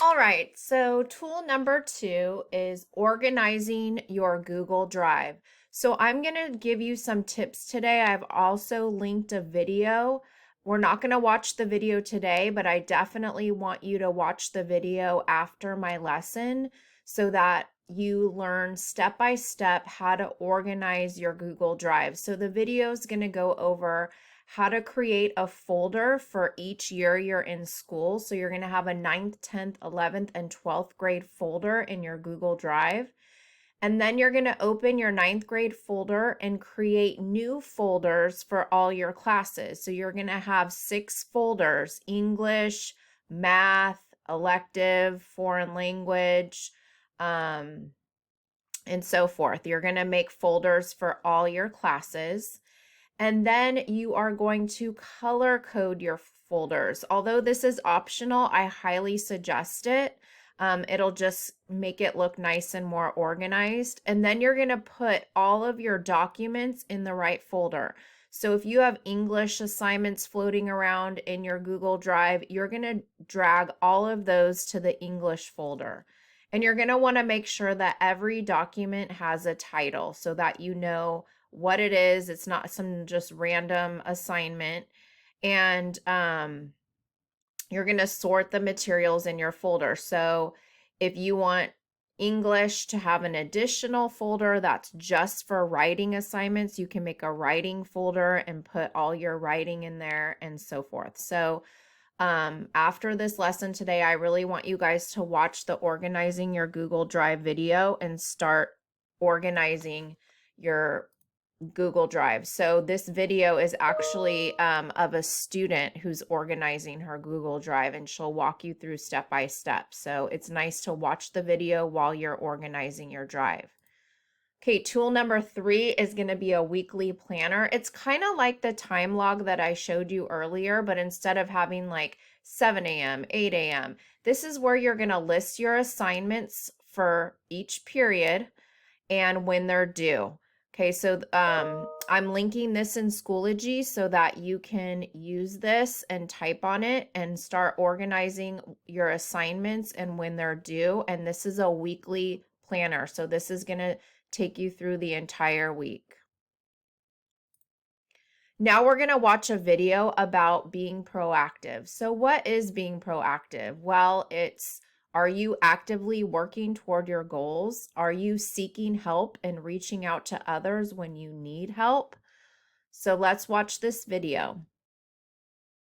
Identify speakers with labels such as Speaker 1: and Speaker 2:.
Speaker 1: All right, so tool number 2 is organizing your Google Drive. So I'm going to give you some tips today. I've also linked a video. We're not going to watch the video today, but I definitely want you to watch the video after my lesson so that you learn step by step how to organize your Google Drive. So the video is going to go over how to create a folder for each year you're in school. So you're going to have a 9th, 10th, 11th, and 12th grade folder in your Google Drive. And then you're going to open your 9th grade folder and create new folders for all your classes. So you're going to have 6 folders: English, math, elective, foreign language, and so forth. You're going to make folders for all your classes. And then you are going to color code your folders. Although this is optional, I highly suggest it. It'll just make it look nice and more organized. And then you're going to put all of your documents in the right folder. So if you have English assignments floating around in your Google Drive, you're going to drag all of those to the English folder. And you're going to want to make sure that every document has a title so that you know what it is. It's not some just random assignment. And you're going to sort the materials in your folder. So if you want English to have an additional folder that's just for writing assignments, you can make a writing folder and put all your writing in there and so forth. So after this lesson today, I really want you guys to watch the organizing your Google Drive video and start organizing your Google Drive. So this video is actually of a student who's organizing her Google Drive, and she'll walk you through step by step. So it's nice to watch the video while you're organizing your drive. Okay, tool number 3 is going to be a weekly planner. It's kind of like the time log that I showed you earlier, but instead of having like 7 a.m., 8 a.m., this is where you're going to list your assignments for each period and when they're due. Okay, so I'm linking this in Schoology so that you can use this and type on it and start organizing your assignments and when they're due. And this is a weekly planner, so this is going to take you through the entire week. Now we're going to watch a video about being proactive. So what is being proactive? Well, are you actively working toward your goals? Are you seeking help and reaching out to others when you need help? So let's watch this video.